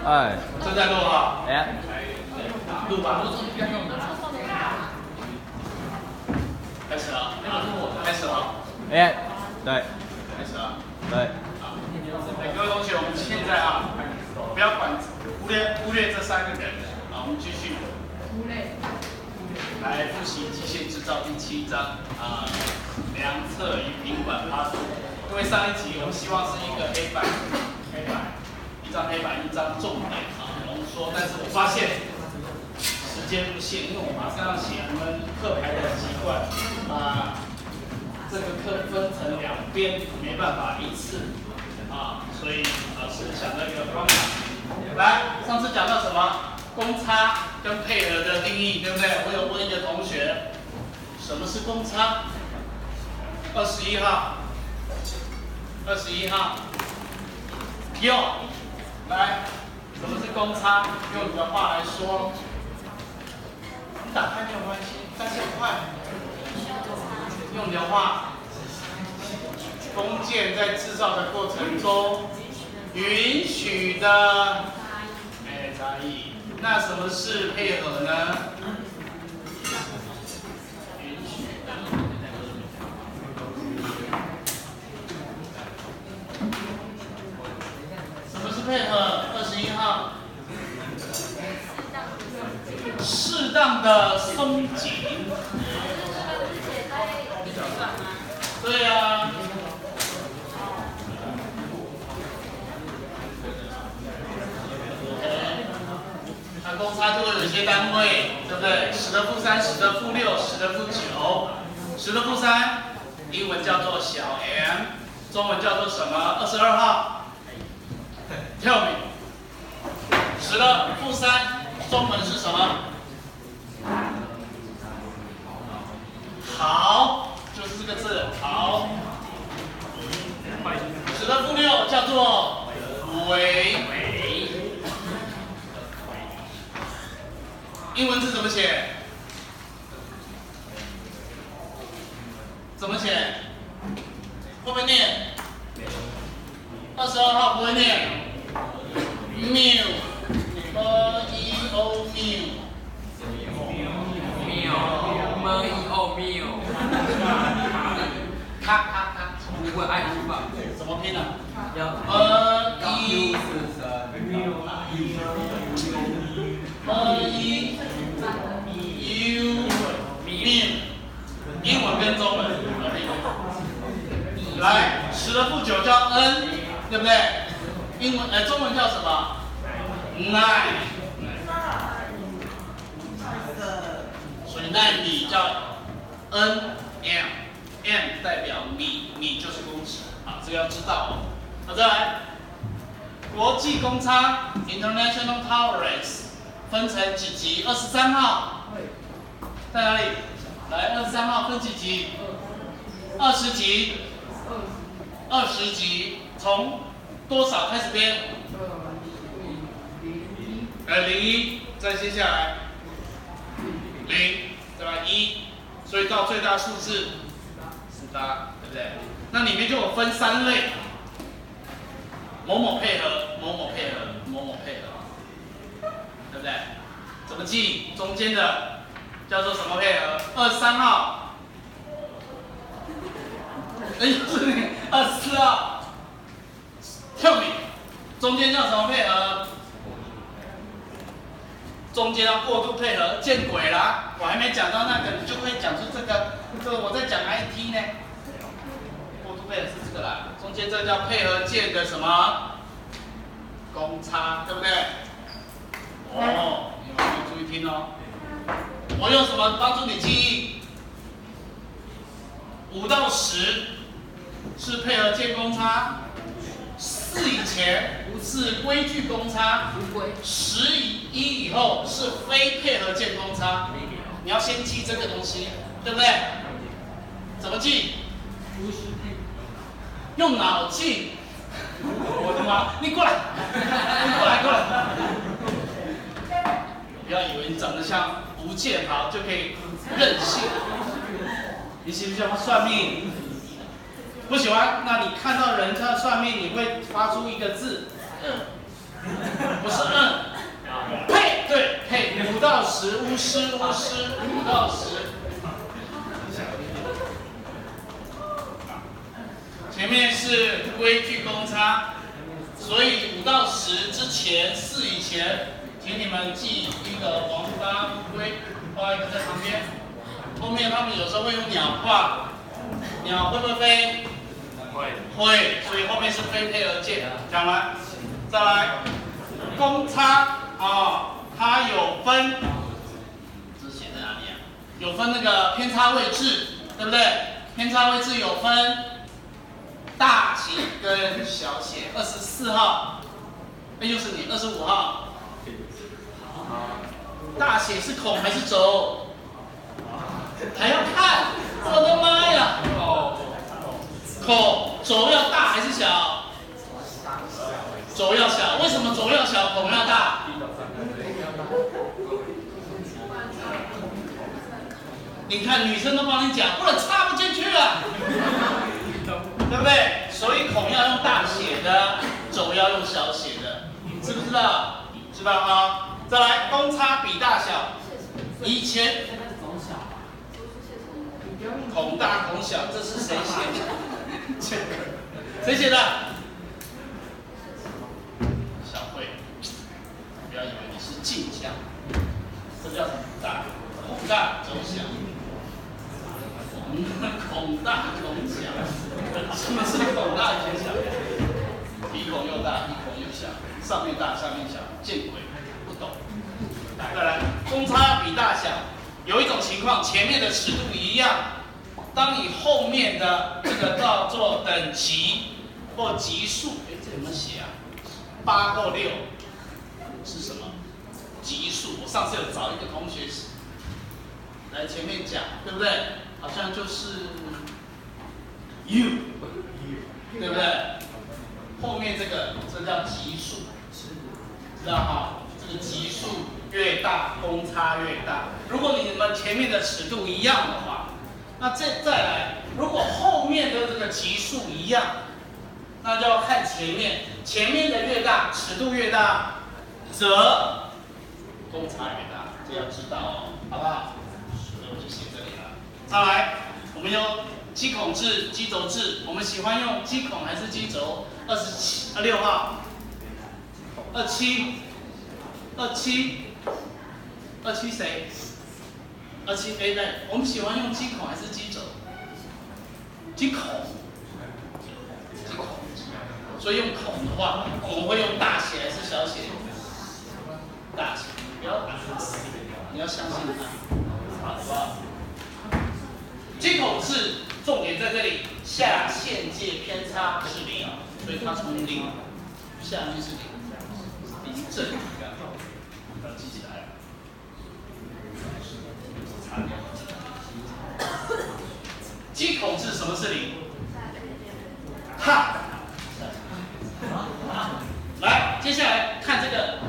哎，正在录哈。哎，录吧。开始了，开始了。哎，对，开始了。对。好，各位同学，我们现在不要管忽略这3个人，我们继续。来复习机械制造第7章量测与平板爬树。因为上一集我们希望是一个黑板，一张黑板，一张重点浓缩，但是我发现时间不限，因为我马上要写我们课排的习惯，把这个课分成2边，没办法一次所以老师想到一个方法。来，上次讲到什么？公差跟配合的定义，对不对？我有问一个同学，什么是公差？21号，21号，用来，什么是公差？用你的话来说，你打开没有关系，但是快。用你的话，工件在制造的过程中允许的差异。那什么是配合呢？允许的。什么是配合？21号。适当的松紧。对呀。公差就会有一些单位，对不对？10的负3、10的负6、10的负9。10的负3，英文叫做小 m， 中文叫做什么？22号 ，Tell me。10的负3，中文是什么？好，就是这个字，好。10的负6叫做微。英文字怎么写？怎么写？会不会念？22号不会念。mu， 咔，不会爱哭吧？怎么拼呢？英文跟中文来，10的负9叫 n， 对不对？中文叫什么 ？9。所以奈米叫 n，m 代表米就是公尺，这个要知道好，再来，国际公差 （International Tolerance） 分成几级？23号在哪里？来，23号分几级？20级。20级，从多少开始编？01，再接下来0，再来1，所以到最大数字18，对不对？那里面就有分3类，某某配合，某某配合，某某配合，对不对？怎么记？中间的叫做什么配合？23号。24号 ，Tell me， 中间叫什么配合？中间要过度配合，见鬼啦！我还没讲到那个，你就会讲出这个。这个我在讲 IT 呢。过度配合是这个啦，中间这叫配合键的什么？公差，对不对？你们要注意听哦。我用什么帮助你记忆？5到10是配合键公差，4以前是规矩公差，11以后是非配合键公差。你要先记这个东西，对不对？怎么记？用脑记。我的妈！你过来，过来！不要以为你长得像吴建豪就可以任性。你喜不喜欢算命？不喜欢，那你看到人家算命，你会发出一个字，不是呸，对呸，5到10，巫师5到10。前面是规矩公差，所以5到10之前，4以前，请你们记一个王八乌龟，画一个在旁边。后面他们有时候会用鸟画，鸟会不会飞？会，所以后面是非配而见。讲完，再来，公差它有分，这写在哪里啊？有分那个偏差位置，对不对？偏差位置有分大写跟小写。24号，又是你25号。大写是孔还是轴？还要看，我的妈呀！孔轴要大还是小？轴要小，为什么轴要小，孔要大？你看女生都帮你讲，不然插不进去了，对不对？所以孔要用大写的，轴要用小写的，知不知道？知道啊。再来，公差比大小，以前孔大孔小，这是谁写的？谁写的？小慧，不要以为你是晋江，这叫什么大？孔大轴小。孔大孔小，什么是孔大孔小？鼻孔又大，鼻孔又小，上面大下面小，见鬼，不懂。再来，公差比大小，有一种情况，前面的尺度一样，当你后面的这个叫做等级或级数，这怎么写啊？8或6是什么？级数。我上次有找一个同学来前面讲，对不对？好像就是 U， 对不对？后面这叫级数，知道哈？这个级数越大，公差越大。如果你们前面的尺度一样的话，那再来，如果后面的这个级数一样，那就要看前面的越大，尺度越大，则公差越大，这要知道哦，好不好？所以我就写这里了。再来，我们有基孔制、基轴制，我们喜欢用基孔还是基轴？26号，27谁？27 A 类，我们喜欢用基孔还是基轴？基孔，所以用孔的话，我们会用大写还是小写？大写，不要打死，你要相信它，好不好？基孔制重点在这里，下限界偏差是0，所以它从0下面是0正，要记起来。基孔制什么是0？哈，来，接下来看这个，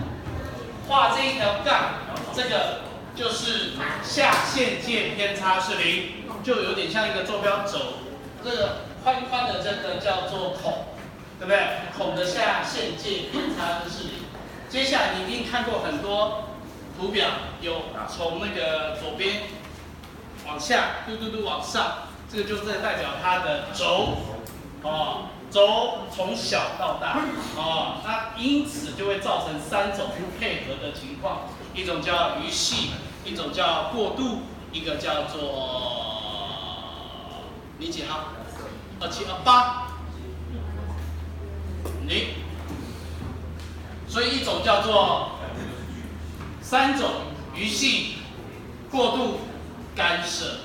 画这一条杠，这个就是下限界偏差是0，就有点像一个坐标轴。这个宽宽的这个叫做孔，对不对？孔的下限界偏差就是0。接下来你一定看过很多图表，有从那个左边往下，嘟嘟嘟往上，这个就是在代表它的轴，轴从小到大，那因此就会造成3种不配合的情况，一种叫余系，一种叫过渡，一个叫做你几号？27、28，0。所以一种叫做3种余系、过渡、干涉。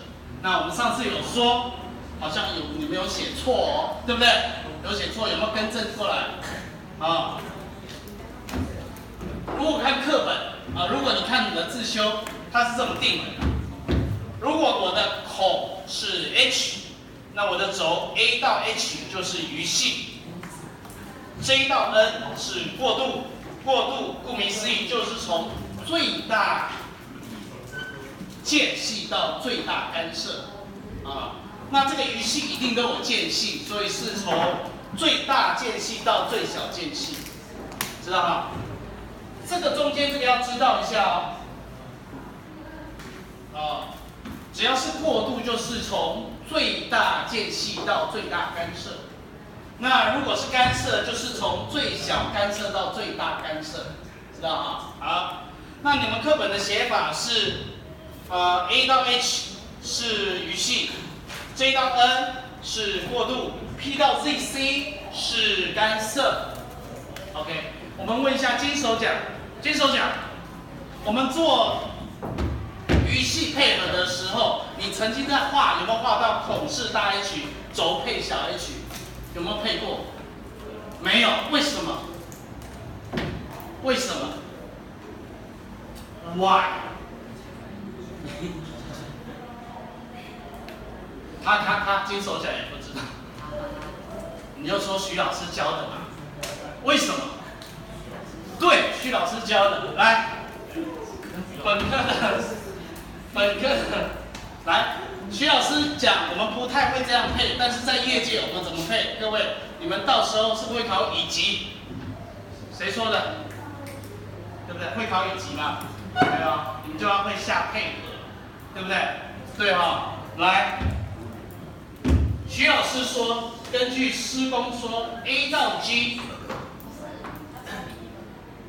那我们上次有说，好像你没有写错哦，对不对？有写错，有没有更正过来？如果看课本如果你看你的自修，它是这么定的。如果我的孔是 H， 那我的轴 A 到 H 就是余系 ，J 到 N 是过渡。过渡顾名思义就是从最大间隙到最大干涉那这个余系一定都有间隙，所以是从最大间隙到最小间隙，知道吗？这个中间这个要知道一下哦。只要是过渡，就是从最大间隙到最大干涉。那如果是干涉，就是从最小干涉到最大干涉，知道哈？好，那你们课本的写法是，A 到 H 是余系 ，J 到 N 是过渡 ，P 到 ZC 是干涉。OK， 我们问一下金手奖，我们做余系配合的时候，你曾经在画有没有画到孔是大 H， 轴配小 h， 有没有配过？没有，为什么？为什么 ？Why？ 他金手奖也不知道，你就说徐老师教的嘛？为什么？对，徐老师教的。来，本科的，来，徐老师讲，我们不太会这样配，但是在业界我们怎么配？各位，你们到时候是不是会考乙级？谁说的？对不对？会考乙级嘛？对啊，你们就要会下配合，对不对？对哈，来，徐老师说，根据施工说 ，A 到 G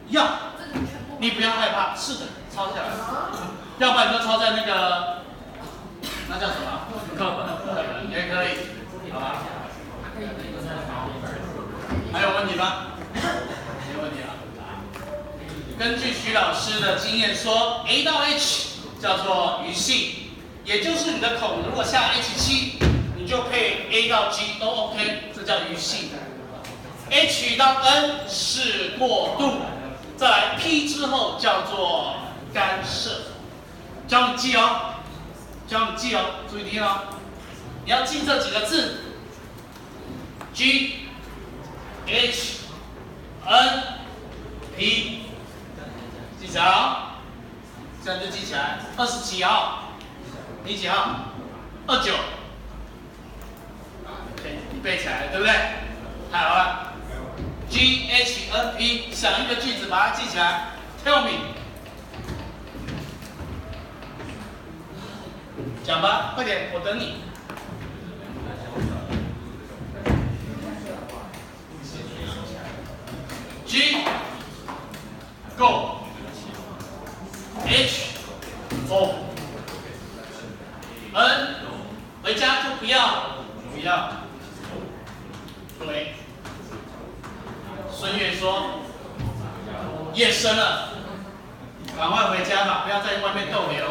要，你不要害怕，是的，抄下来，要不然你就抄在那个，那叫什么？课本也可以，好吧？还有问题吗？没问题啊。根据徐老师的经验说 ，A 到 H 叫做余系，也就是你的孔如果下 H7， 你就配 A 到 G 都 OK， 这叫余系。H 到 N 是过渡，再来 P 之后叫做干涉。教你记哦，注意听哦，你要记这几个字 ：G、H、N、P， 记起来哦，这样就记起来。27号，你几号？29。你背起来了，对不对？太好了。G H N P， 想一个句子把它记起来。Tell me。讲吧，快点，我等你。G Go H Go N 回家就不要。对。孙悦说：“夜深了，赶快回家吧，不要在外面逗留，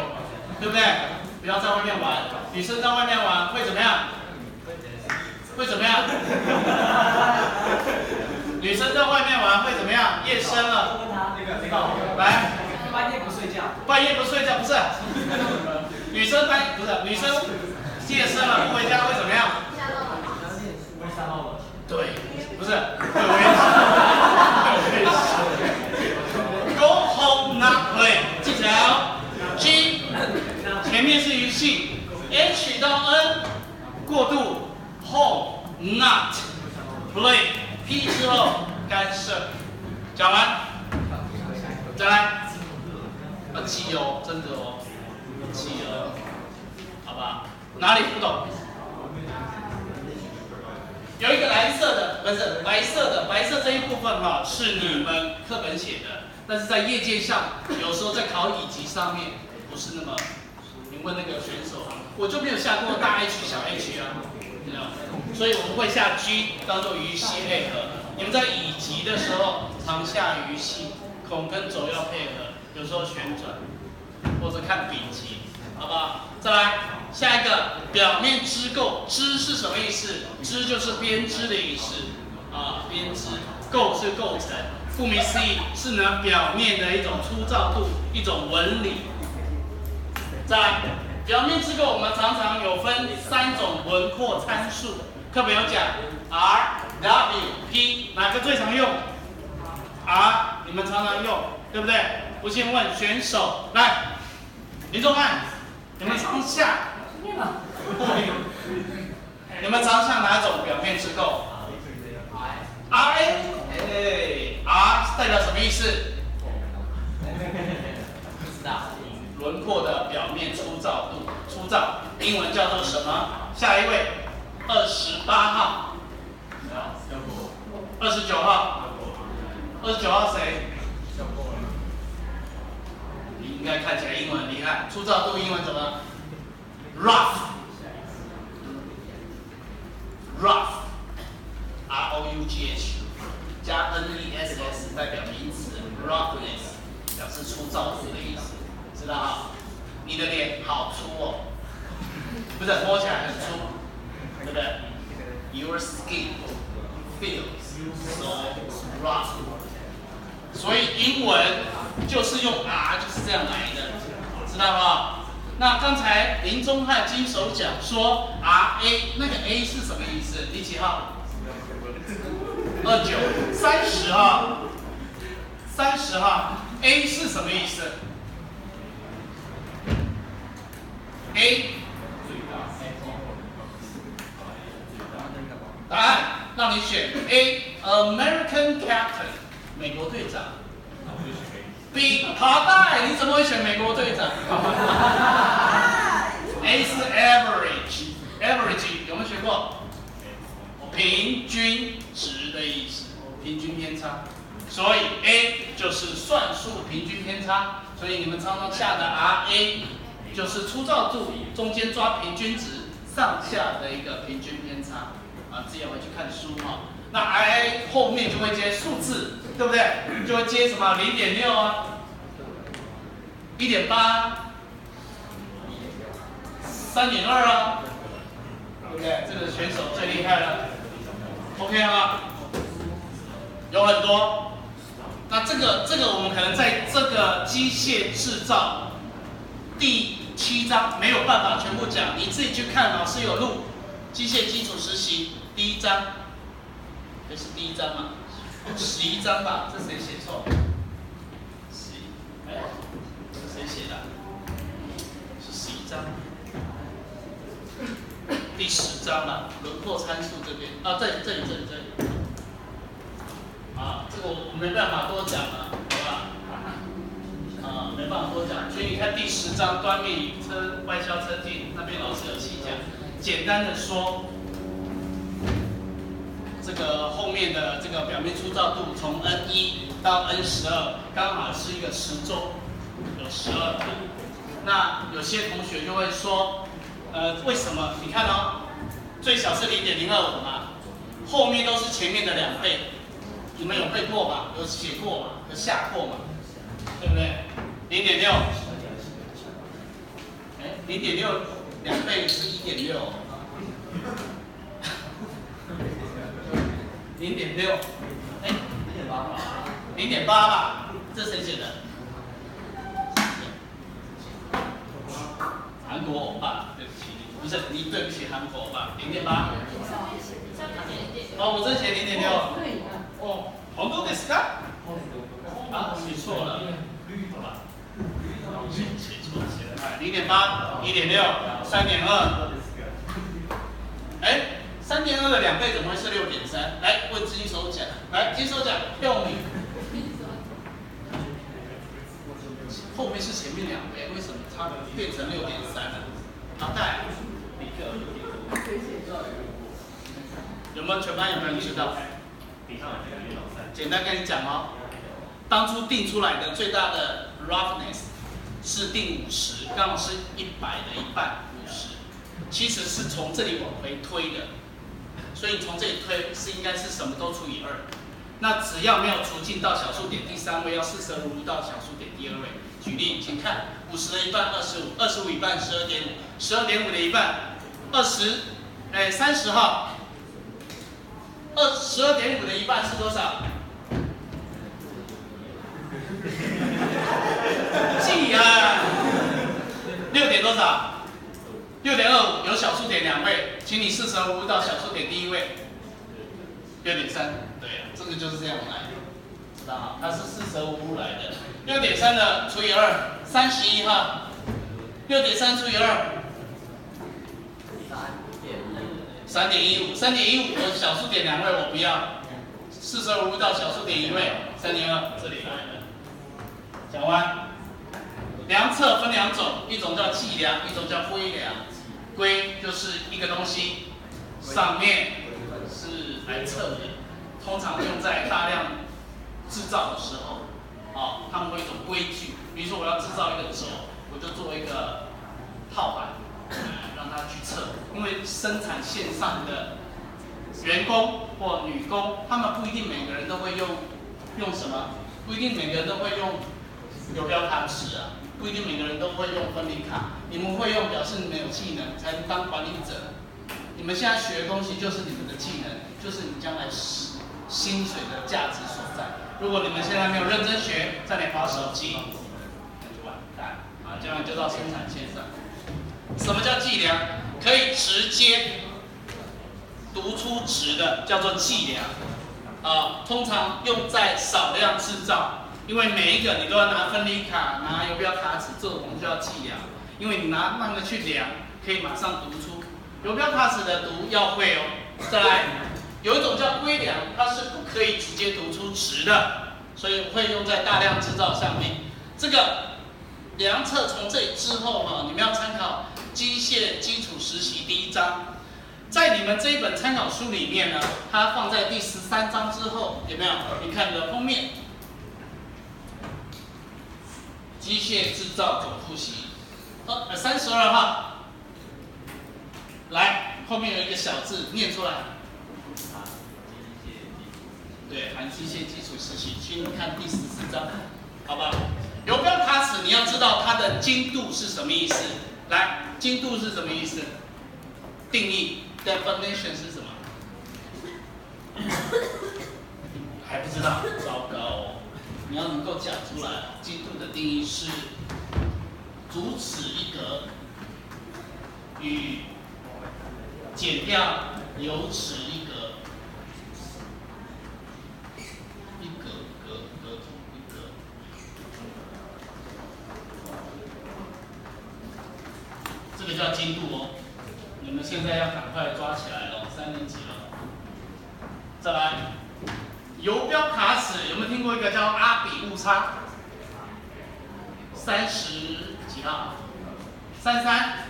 对不对？不要在外面玩。女生在外面玩会怎么样？会怎么样？女生在外面玩会怎么样？夜深了，来，半夜不睡觉。半夜不睡觉不是？女生女生夜深了不回家会怎么样？会伤到我。对，不是，会危险。Go home not play， 记起来哦。G 前面是余系 ，H 到 N 过渡 ，home not play，P 之后干涉。讲完，再来，要记哦，真的哦，记哦，好吧？哪里不懂？有一个蓝色的，不是白色的，白色这一部分哈是你们课本写的，但是在业界上，有时候在考乙级上面不是那么，你问那个选手啊，我就没有下过大 H 小 H 啊，知道吗？所以我们会下 G 当做余系配合。你们在乙级的时候常下余系，孔跟轴要配合，有时候旋转或者看丙级，好不好？再来。下一个表面织构，织是什么意思？织就是编织的意思啊，编织。构是构成，顾名思义是呢表面的一种粗糙度，一种纹理。再来，表面织构我们常常有分3种轮廓参数，课本有讲 R、W、P， 哪个最常用 ？R 你们常常用，对不对？不信问选手来，林仲汉，你们常下。你们常下哪种表面织构 ？R A， R 代表什么意思？造度，粗糙，英文叫做什么？下一位，28号，29号，29号谁？你应该看起来英文很厉害，粗糙度英文怎么 ？rough，R-O-U-G-H， 加 N-E-S-S 代表名词 ，roughness 表示粗糙度的意思，知道吗？你的脸好粗哦，不是摸起来很粗，对不对 ？Your skin feels so rough。所以英文就是用 R 就是这样来的，知道吗？那刚才林宗翰金手讲说 RA 那个 A 是什么意思？第几号？29、30号，30号 A 是什么意思 ？A 答案让你选 A American Captain 美国队长。B 好带，你怎么会选美国队长 ？A 是 average 有没有学过？平均值的意思，平均偏差。所以 A 就是算术平均偏差。所以你们常常下的 RA 就是粗糙度中间抓平均值上下的一个平均偏差啊，自己回去看书哈。那 RA 后面就会接数字，对不对？就会接什么0.6啊，1.8、3.2啊，对不对？这个选手最厉害了 ，OK 吗？有很多。那这个我们可能在这个机械制造第7章没有办法全部讲，你自己去看，老师有录机械基础实习第1章，这是第1章嘛？11章吧？这谁写错？11，哎，谁写的？是11章，第10章了，轮廓参数这边啊，这里。啊，这个我没办法多讲了，好吧？没办法多讲，所以你看第10章端面车外销车镜那边老师有细讲，简单的说，这个后面的这个表面粗糙度从 N1 到 N12，刚好是一个10周，有12个。那有些同学就会说，为什么？你看哦，最小是0.025嘛，后面都是前面的2倍。你们有背过吧？有写过嘛？有下过嘛？对不对？0.6，哎，0.6 2倍是1.6，0.6，哎，0.8吧？这谁写的？韩国欧巴，对不起，不是你对不起韩国欧巴，0.8。哦，我这写0.6。哦，本当ですか？啊，写错了，好吧，写错了，0.8、1.6、3.2，哎，3.2的2倍怎么会是6.3？来问金手奖，来金手奖用你，后面是前面2倍，为什么它变成6.3了？好带，有没有全班有没有人知道？简单跟你讲哦，当初定出来的最大的 roughness 是定50，刚好是100的一半50，其实是从这里往回推的，所以从这里推是应该是什么都除以2，那只要没有除尽到小数点第3位，要45度到小数点第2位。举例，请看50的一半25，25一半12.5，12.5的一半30号。12.5的一半是多少？记啊，6点多少？6.25有小数点2位，请你45度到小数点第1位，6.3。对啊，这个就是这样来的，知道吗？它是45度来的。6.3的除以2，31号。6.3除以2。3.15有小数点2位，我不要。45度到小数点1位，3.2这里来了。讲完。量测分两种，一种叫计量，一种叫归量。归就是一个东西上面是来测的，通常用在大量制造的时候，他们会有一种规矩。比如说我要制造一个轴，我就做一个套板，让它去测，因为生产线上的员工或女工，他们不一定每个人都会用什么，不一定每个人都会用游标卡尺啊，不一定每个人都会用分离卡。你们会用，表示你们有技能，才能当管理者。你们现在学的东西就是你们的技能，就是你将来薪水的价值所在。如果你们现在没有认真学，在那滑手机，那就完蛋啊！这样就到生产线上。什么叫计量？可以直接读出值的叫做计量，通常用在少量制造，因为每一个你都要拿分离卡、拿游标卡尺，这种东西叫计量，因为你拿那个去量，可以马上读出。游标卡尺的读要会哦。再来，有一种叫归量，它是不可以直接读出值的，所以会用在大量制造上面。这个量测从这里之后你们要参考机械基础实习第1章。在你们这一本参考书里面呢，它放在第13章之后，有没有？你看的封面，机械制造总复习，32号。来，后面有一个小字，念出来。对，含机械基础实习，请你看第14章，好不好？游标卡尺你要知道它的精度是什么意思。来，精度是什么意思？定义 definition 是什么？还不知道？糟糕哦！你要能够讲出来。精度的定义是足尺一格与减掉有尺一格，一格。这个叫精度哦。你们现在要赶快抓起来了，3年级了。再来，游标卡尺有没有听过一个叫阿比误差？30几号？33。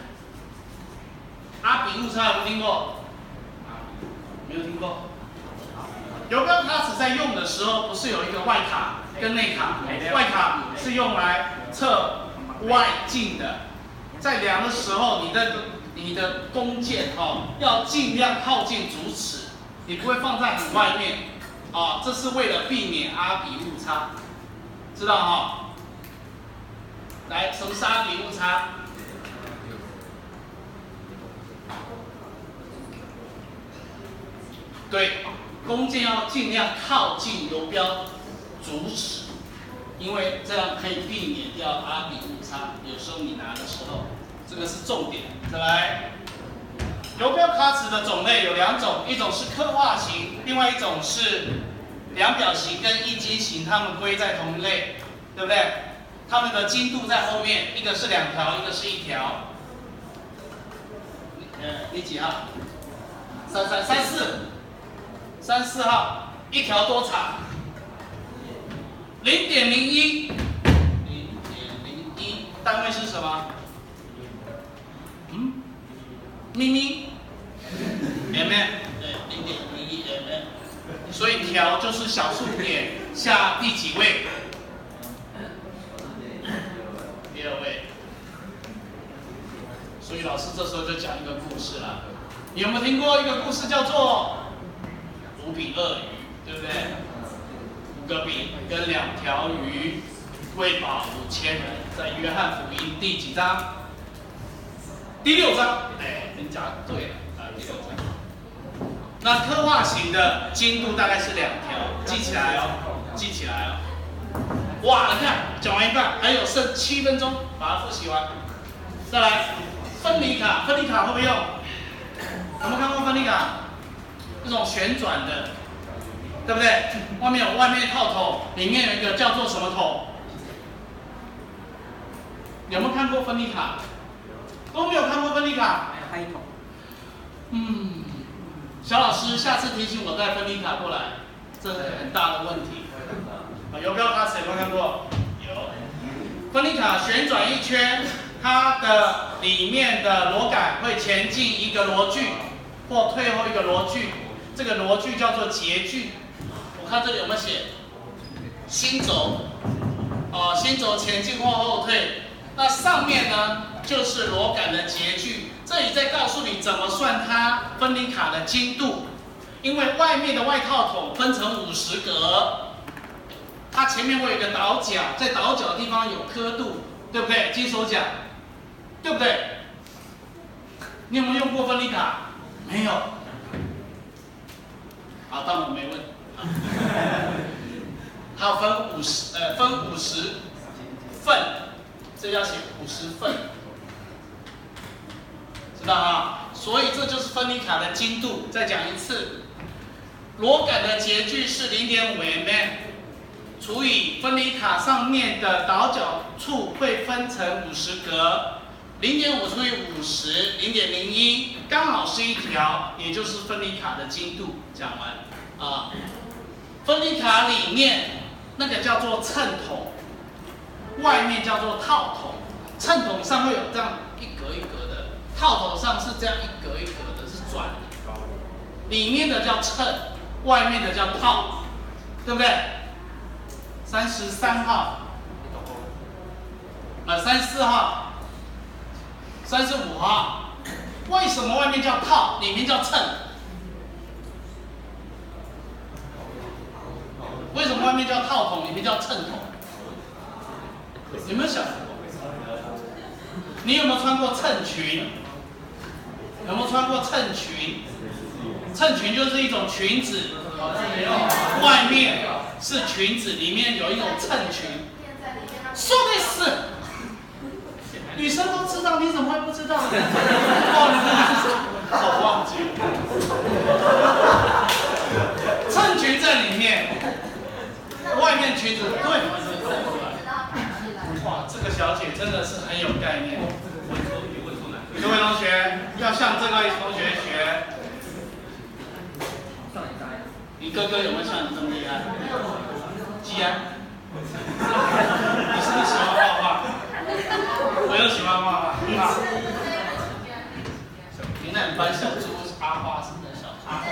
阿比误差有没有听过？没有听过。游标卡尺在用的时候，不是有一个外卡跟内卡？外卡是用来测外径的，在量的时候，你的弓箭要尽量靠近主尺，你不会放在很外面这是为了避免阿比误差，知道来，什么是阿比误差？对，弓箭要尽量靠近游标主尺，因为这样可以避免掉阿比误差。有时候你拿的时候，这个是重点。再来，游标卡尺的种类有2种，一种是刻画型，另外一种是量表型跟一阶型，它们归在同一类，对不对？它们的精度在后面，一个是2条，一个是1条。你几号？34号，1条多长？0.01，单位是什么？咪咪 ，mm， 对，0.01 mm， 所以条就是小数点下第几位？第2位。所以老师这时候就讲一个故事了。你有没有听过一个故事叫做5比2鱼，对不对？5个饼跟2条鱼喂饱5000人，在约翰福音第几章？第6章。你讲对了第6章。那刻画型的精度大概是2条，记起来哦。哇，你看讲完一半，还有剩7分钟，把它复习完。再来，分离卡会不会用？有没有看过分离卡？这种旋转的，对不对？外面套头，里面有一个叫做什么头？有没有看过分离卡？都没有看过分离卡。开头。小老师下次提醒我带分离卡过来，这是很大的问题。游标卡尺有没有看过？有。分离卡旋转一圈，它的里面的螺杆会前进一个螺距，或退后一个螺距，这个螺距叫做截距。我看这里有没有写？心轴，心轴前进或后退。那上面呢，就是螺杆的截距。这里在告诉你怎么算它分离卡的精度，因为外面的外套筒分成50格。它前面会有一个倒角，在倒角的地方有刻度，对不对？金手奖，对不对？你有没有用过分离卡？没有。好，当我没问。还有分50份，这要写50份，知道啊？所以这就是分离卡的精度。再讲一次，螺杆的截距是0.5 mm。除以分离卡上面的倒角处会分成50格，0.5除以50， 0.01，刚好是一条，也就是分离卡的精度。讲完啊，分离卡里面那个叫做衬筒，外面叫做套筒。衬筒上会有这样一格一格的，套筒上是这样一格一格的，是转的。里面的叫衬，外面的叫套，对不对？33号，34号，35号，为什么外面叫套，里面叫衬？为什么外面叫套筒，里面叫衬筒？有没有想过？你有没有穿过衬裙？有没有穿过衬裙？衬裙就是一种裙子，外面是裙子，里面有一种衬裙。说的是，女生都知道，你怎么会不知道？我忘记了。衬裙在里面，外面裙子对。哇，这个小姐真的是很有概念。各位同学要向这位同学学。你哥哥有没有像你这么厉害？既然你是不是喜欢画画？我又喜欢画画，很好。你那班小猪阿花是不是小阿花？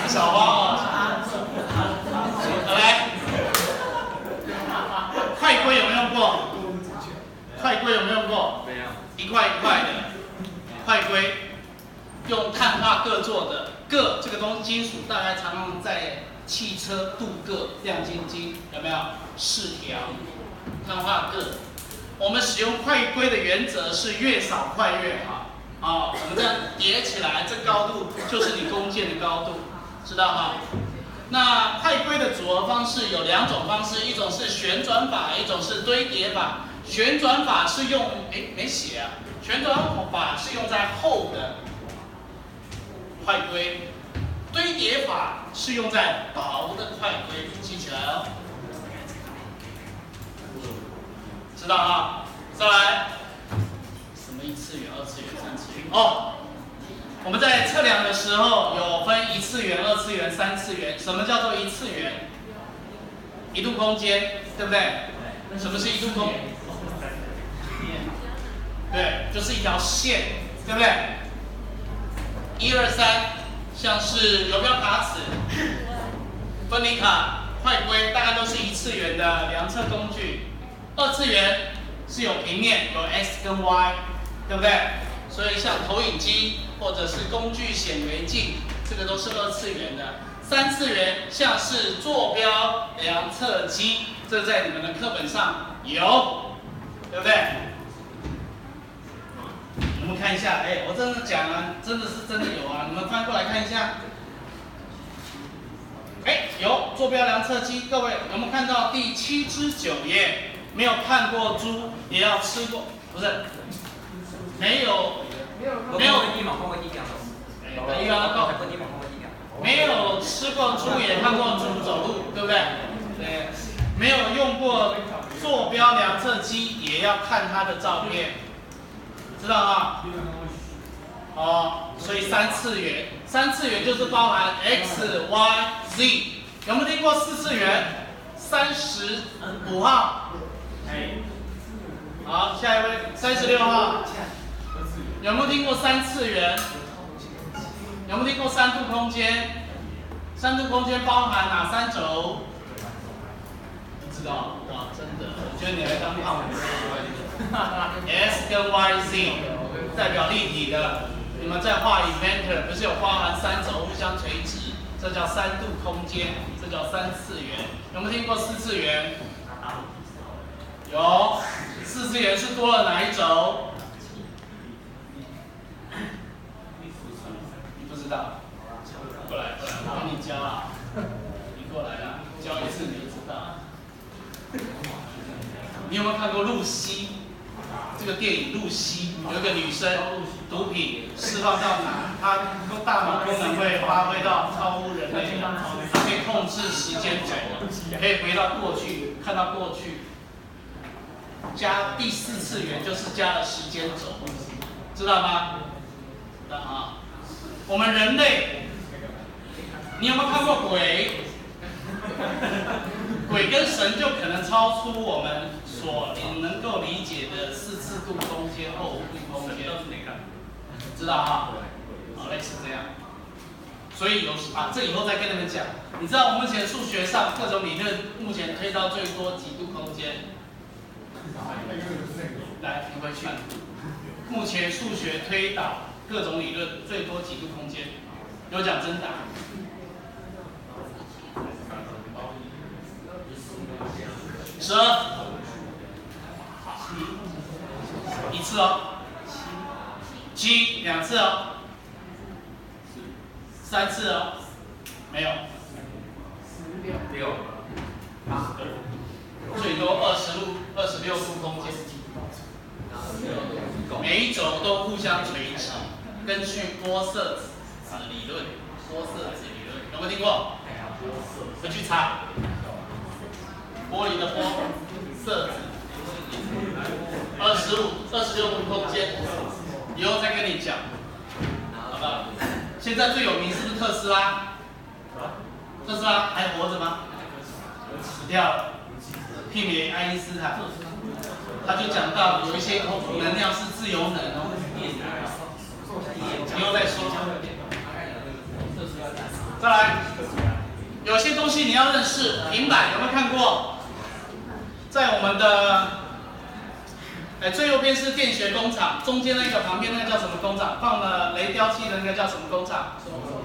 小花哦。来，快龟有没有用过？快龟有没有用过？没有。一块一块的快龟，用碳化铬做的。铬这个东西金属大概常常在汽车镀铬、亮晶晶，有没有？饰条、碳化铬。我们使用快龟的原则是越少块越好。我们这样叠起来，这高度就是你弓箭的高度，知道吗？那快龟的组合方式有2种方式，一种是旋转法，一种是堆叠法。旋转法是用，没写啊。旋转法是用在厚的快龟，堆叠法是用在薄的快龟，记起来哦。知道啊？再来，什么1次元、2次元、3次元？我们在测量的时候有分1次元、2次元、3次元。什么叫做1次元？1度空间，对不对？什么是1度空？对，就是一条线，对不对？1、2、3，像是游标卡尺、分离卡、快龟，大概都是1次元的量测工具。2次元是有平面，有 x 跟 y， 对不对？所以像投影机或者是工具显微镜，这个都是2次元的。3次元像是坐标量测机，这在你们的课本上有，对不对？我们看一下，我真的讲啊，真的有啊，你们翻过来看一下。有坐标量测机，各位有没有看到第7至9页？没有看过猪也要吃过，不是？没有吃过猪也看过猪走路，对不对？对，没有用过坐标量测机也要看它的照片，知道吗？所以3次元，3次元就是包含 x、y、z。有没有听过4次元？35号好，下一位36号，有没有听过3次元？有没有听过3度空间？3度空间包含哪3轴？不知道，哇，真的，我觉得你来当胖子。S 跟 YZ 代表立体的，你们在画 Inventor 不是有包含3轴互相垂直，这叫3度空间，这叫3次元。有没有听过4次元？有，4次元是多了哪一轴？你不知道？过来，我跟你教啊！你过来啊，教一次你就知道。你有没有看过露西？这个电影《露西》有一个女生，毒品释放到哪，她大脑功能会发挥到超乎人类的，她可以控制时间轴，可以回到过去，看到过去。加第4次元就是加了时间轴，知道吗？啊，我们人类，你有没有看过鬼？鬼跟神就可能超出我们所能够理解的4度空间或5度空间，知道哈？好，类似这样。所以这以后再跟你们讲。你知道我们目前数学上各种理论目前推到最多几度空间？来，你回去。目前数学推导各种理论最多几度空间？有奖征答。12，一次哦。7，两次哦。3次哦。没有。6。最多26度空间。每一轴都互相垂直，根据玻色子理论，有没有听过？回去查。玻璃的玻，色子，26度空间，以后再跟你讲，好吧？现在最有名是不是特斯拉？特斯拉还活着吗？死掉了，媲美爱因斯坦。他就讲到有一些能量是自由能哦，以后再说。再来，有些东西你要认识，平板有没有看过？在我们的最右边是电学工厂，中间那个旁边那个叫什么工厂？放了雷雕器的那个叫什么工厂？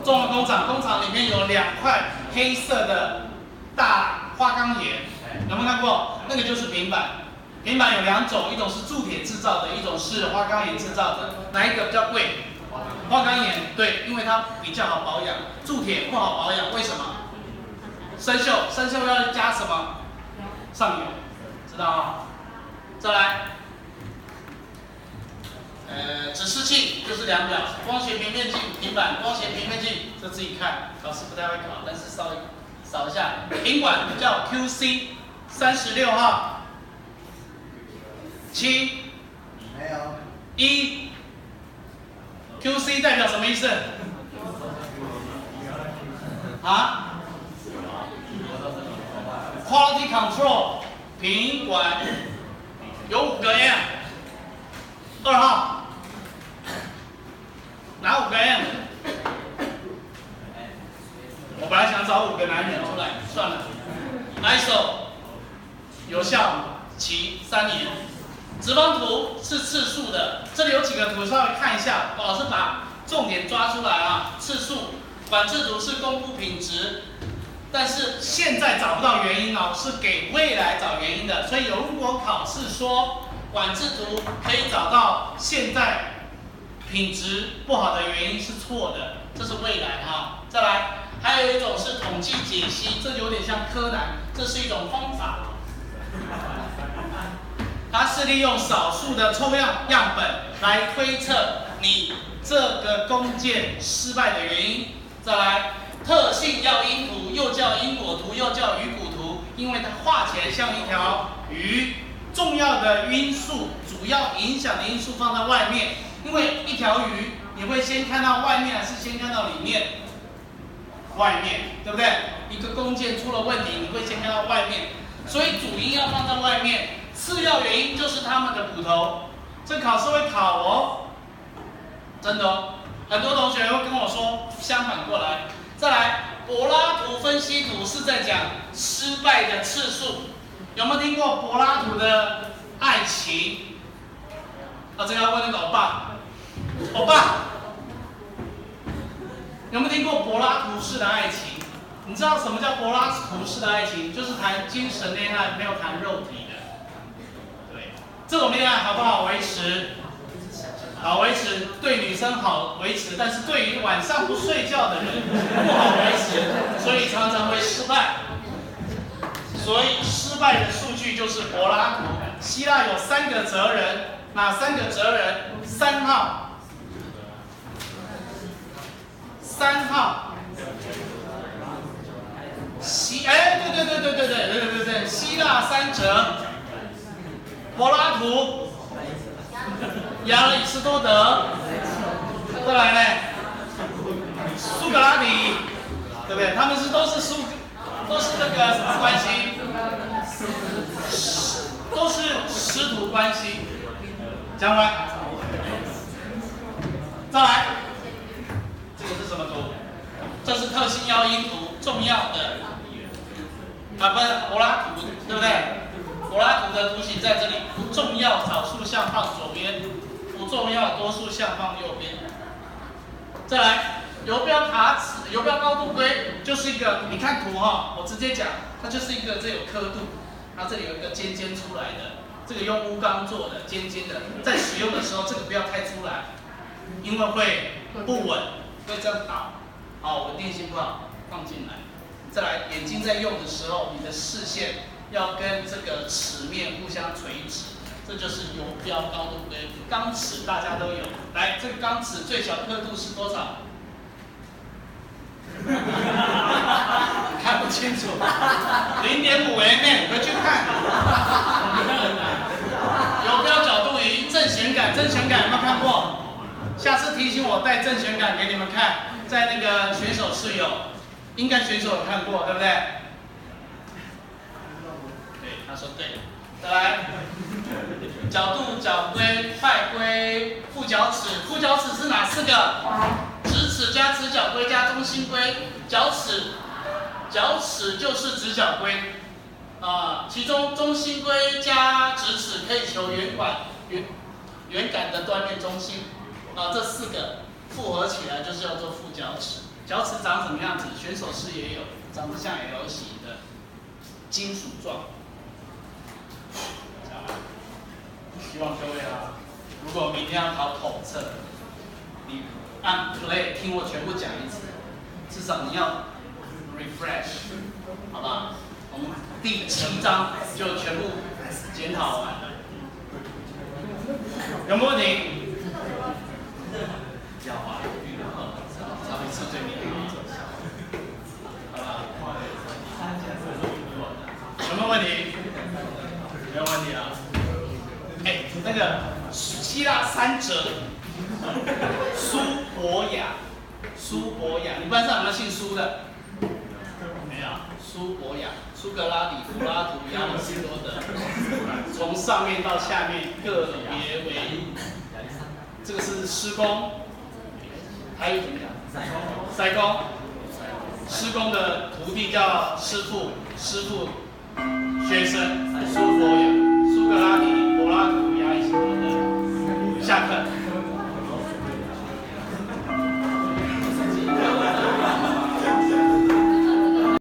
中和工厂。工厂里面有2块黑色的大花岗岩，有没有看过？那个就是平板。平板有2种，一种是铸铁制造的，一种是花岗岩制造的。哪一个比较贵？花岗岩，对，因为它比较好保养。铸铁不好保养，为什么？生锈，生锈要加什么？上油，知道吗？再来，指示器就是量表，光学平面镜，平板光学平面镜，这自己看，考试不太会考，但是稍微扫一下。品管叫 QC， 36号。7，没有。1 ，QC 代表什么意思？啊 ？Quality Control， 品管有5个 M。2号，哪5个 M？ 我本来想找5个男人出来，算了。ISO， 有效期3年。直方图是次数的，这里有几个图稍微看一下，老师把重点抓出来啊。次数，管制图是公布品质，但是现在找不到原因哦，是给未来找原因的。所以如果考试说管制图可以找到现在品质不好的原因是错的，这是未来哈。再来，还有一种是统计解析，这有点像柯南，这是一种方法。它是利用少数的抽样样本来推测你这个工件失败的原因。再来，特性要因图，又叫因果图，又叫鱼骨图，因为它画起来像一条鱼。重要的因素，主要影响的因素放在外面，因为一条鱼，你会先看到外面还是先看到里面？外面，对不对？一个工件出了问题，你会先看到外面，所以主因要放在外面。次要原因就是他们的骨头，这考试会考哦，真的哦。很多同学会跟我说相反过来。再来，柏拉图分析图是在讲失败的次数，有没有听过柏拉图的爱情？这个要问那个欧巴，欧巴，有没有听过柏拉图式的爱情？你知道什么叫柏拉图式的爱情？就是谈精神恋爱，没有谈肉体的。对，这种恋爱好不好维持？好维持，对女生好维持，但是对于晚上不睡觉的人不好维持，所以常常会失败。所以失败的数据就是柏拉图。希腊有3个哲人，哪3个哲人？3号，3号。对，希腊3哲，柏拉图。亚里士多德，再来呢，苏格拉底，对不对？他们都是那个什么关系？都是师徒关系。讲完，再来，这个是什么图？这是特性要因图，重要的不是柏拉图，对不对？柏拉图的图形在这里，不重要少数项放左边，不重要多数项放右边。再来，游标卡尺、游标高度规就是一个，你看图我直接讲，它就是一个这有刻度，它这里有一个尖尖出来的，这个用钨钢做的，尖尖的，在使用的时候这个不要太出来，因为会不稳，会这样倒，稳定性不好，放进来。再来，眼睛在用的时候，你的视线要跟这个尺面互相垂直，这就是游标高度规。钢尺大家都有，来，这个钢尺最小刻度是多少？看不清楚，0.5 mm， 回去看。游标角度仪正弦杆，正弦杆有没有看过？下次提醒我带正弦杆给你们看，在那个选手室有，应该选手有看过，对不对？对，他说对。再来，角度、角规、派规、副角尺，副角尺是哪4个？直尺加直角规加中心规，角尺就是直角规，其中中心规加直尺可以求圆杆的端面中心，这4个复合起来就是要做副角尺。角尺长什么样子？选手室也有，长得像 L 型的金属状。希望各位如果明天要考统测，你按 play 听我全部讲一次，至少你要 refresh， 好吧？我们第7章就全部检讨完了，有没有问题？要啊，上一次最厉害，好吧？有没有问题？没有问题啊。那个希腊3哲，苏伯雅，你班上有没有姓苏的？没有，苏伯雅、苏格拉底、柏拉图、亚里士多德，从上面到下面个别为，这个是施工，还有怎么讲？塞工，施工的徒弟叫师傅，学生。